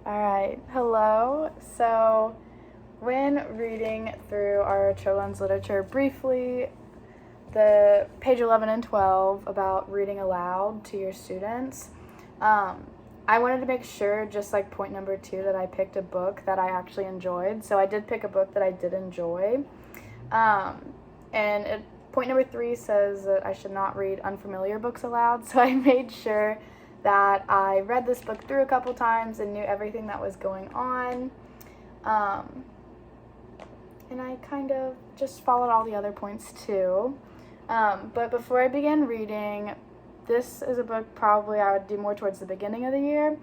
All right, hello. So, when reading through our children's literature briefly, the page 11 and 12 about reading aloud to your students, I wanted to make sure, just like point number 2, that I picked a book that I actually enjoyed. So I did pick a book that I did enjoy. Point number 3 says that I should not read unfamiliar books aloud. So I made sure that I read this book through a couple times and knew everything that was going on. And I kind of just followed all the other points too. But before I begin reading, this is a book probably I would do more towards the beginning of the year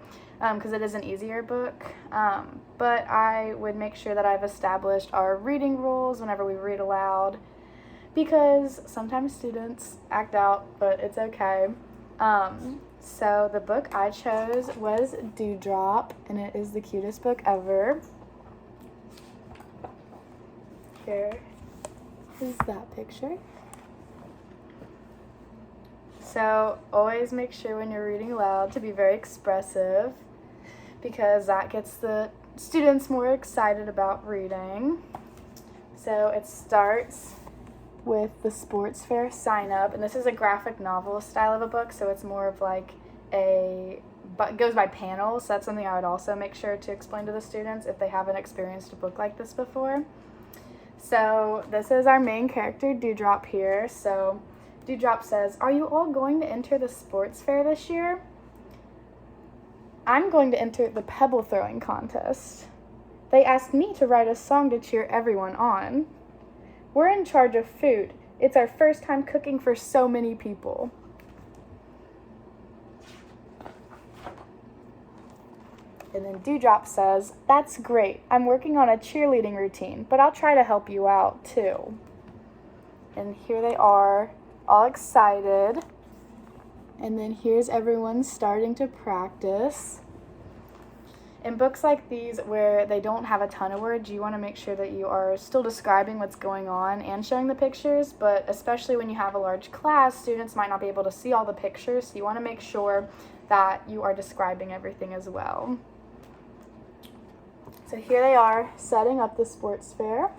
because it is an easier book. But I would make sure that I've established our reading rules whenever we read aloud because sometimes students act out, but it's okay. So the book I chose was Dewdrop, and it is the cutest book ever. Here is that picture. So always make sure when you're reading aloud to be very expressive because that gets the students more excited about reading. So it starts with the sports fair sign up, and this is a graphic novel style of a book, so it's more of like but it goes by panels. So that's something I would also make sure to explain to the students if they haven't experienced a book like this before. So this is our main character, Dewdrop, here. So Dewdrop says, "Are you all going to enter the sports fair this year? I'm going to enter the pebble throwing contest. They asked me to write a song to cheer everyone on. We're in charge of food. It's our first time cooking for so many people." And then Dewdrop says, "That's great. I'm working on a cheerleading routine, but I'll try to help you out too." And here they are, all excited. And then here's everyone starting to practice. In books like these where they don't have a ton of words, you want to make sure that you are still describing what's going on and showing the pictures, but especially when you have a large class, students might not be able to see all the pictures, so you want to make sure that you are describing everything as well. So here they are setting up the sports fair.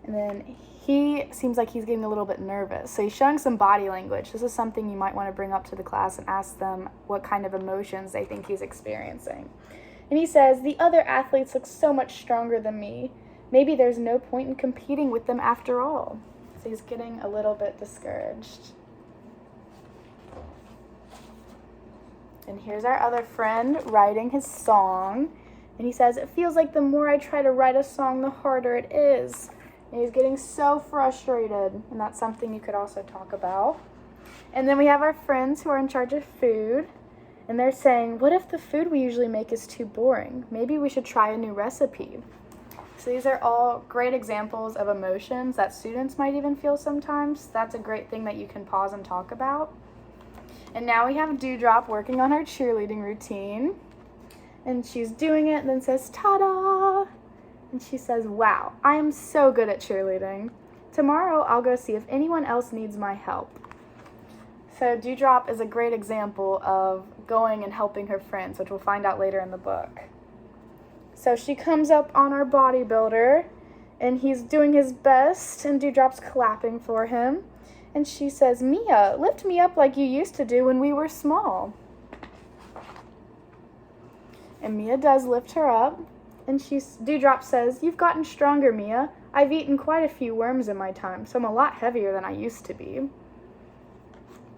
And then he seems like he's getting a little bit nervous. So he's showing some body language. This is something you might want to bring up to the class and ask them what kind of emotions they think he's experiencing. And he says, "The other athletes look so much stronger than me. Maybe there's no point in competing with them after all." So he's getting a little bit discouraged. And here's our other friend writing his song. And he says, "It feels like the more I try to write a song, the harder it is." And he's getting so frustrated. And that's something you could also talk about. And then we have our friends who are in charge of food. And they're saying, "What if the food we usually make is too boring? Maybe we should try a new recipe." So these are all great examples of emotions that students might even feel sometimes. That's a great thing that you can pause and talk about. And now we have Dewdrop working on her cheerleading routine. And she's doing it and then says, "Ta-da!" And she says, "Wow, I am so good at cheerleading. Tomorrow I'll go see if anyone else needs my help." So Dewdrop is a great example of going and helping her friends, which we'll find out later in the book. So she comes up on our bodybuilder, and he's doing his best, and Dewdrop's clapping for him. And she says, "Mia, lift me up like you used to do when we were small." And Mia does lift her up. And Dewdrop says, "You've gotten stronger, Mia. I've eaten quite a few worms in my time, so I'm a lot heavier than I used to be."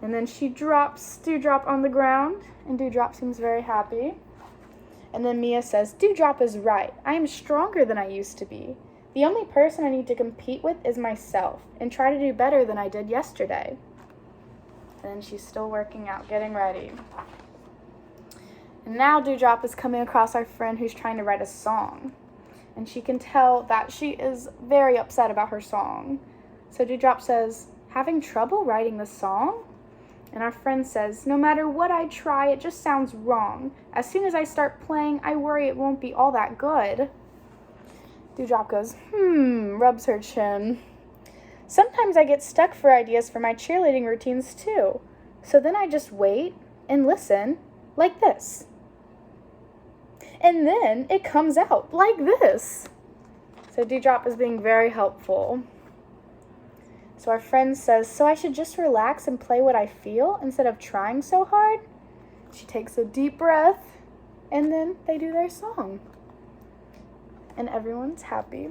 And then she drops Dewdrop on the ground, and Dewdrop seems very happy. And then Mia says, "Dewdrop is right. I am stronger than I used to be. The only person I need to compete with is myself and try to do better than I did yesterday." And then she's still working out, getting ready. And now Dewdrop is coming across our friend who's trying to write a song. And she can tell that she is very upset about her song. So Dewdrop says, "Having trouble writing the song?" And our friend says, "No matter what I try, it just sounds wrong. As soon as I start playing, I worry it won't be all that good." Dewdrop goes, rubs her chin. "Sometimes I get stuck for ideas for my cheerleading routines too. So then I just wait and listen, like this." And then it comes out like this. So Dewdrop is being very helpful. So our friend says, so I should just relax and play what I feel instead of trying so hard? She takes a deep breath, and then they do their song. And everyone's happy.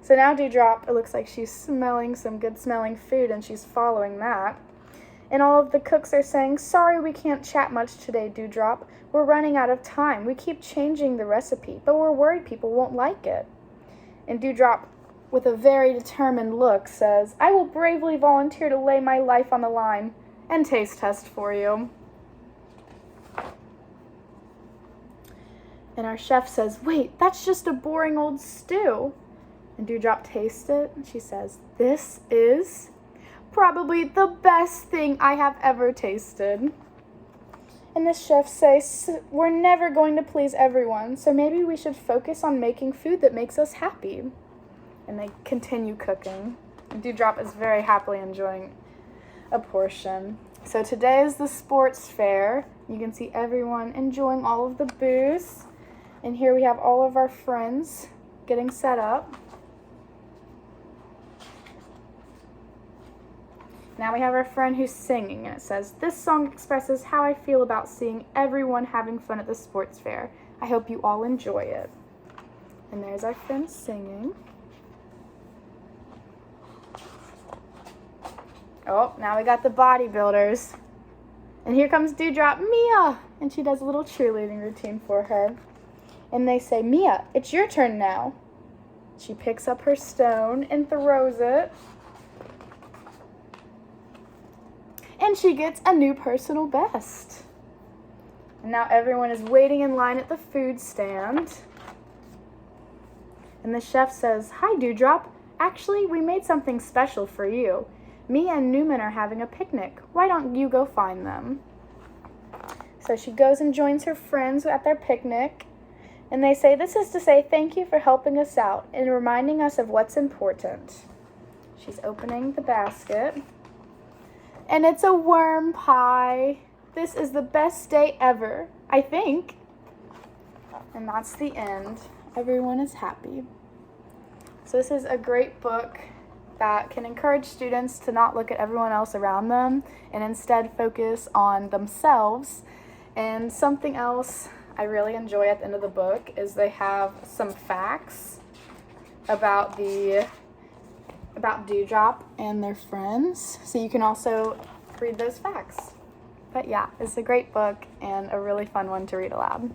So now Dewdrop, it looks like she's smelling some good smelling food, and she's following that. And all of the cooks are saying, sorry we can't chat much today, Dewdrop. We're running out of time. We keep changing the recipe, but we're worried people won't like it. And Dewdrop, with a very determined look, says, I will bravely volunteer to lay my life on the line and taste test for you. And our chef says, wait, that's just a boring old stew. And Dewdrop tastes it, and she says, this is probably the best thing I have ever tasted. And the chef says, we're never going to please everyone, so maybe we should focus on making food that makes us happy. And they continue cooking. And Dewdrop is very happily enjoying a portion. So today is the sports fair. You can see everyone enjoying all of the booths. And here we have all of our friends getting set up. Now we have our friend who's singing, and it says, this song expresses how I feel about seeing everyone having fun at the sports fair. I hope you all enjoy it. And there's our friend singing. Oh, now we got the bodybuilders. And here comes Dewdrop, Mia! And she does a little cheerleading routine for her. And they say, Mia, it's your turn now. She picks up her stone and throws it. And she gets a new personal best. And now everyone is waiting in line at the food stand. And the chef says, hi, Dewdrop. Actually, we made something special for you. Mia and Newman are having a picnic. Why don't you go find them? So she goes and joins her friends at their picnic. And they say, this is to say thank you for helping us out and reminding us of what's important. She's opening the basket. And it's a worm pie. This is the best day ever, I think. And that's the end. Everyone is happy. So this is a great book that can encourage students to not look at everyone else around them and instead focus on themselves. And something else I really enjoy at the end of the book is they have some facts about Dewdrop and their friends. So you can also read those facts. But yeah, it's a great book and a really fun one to read aloud.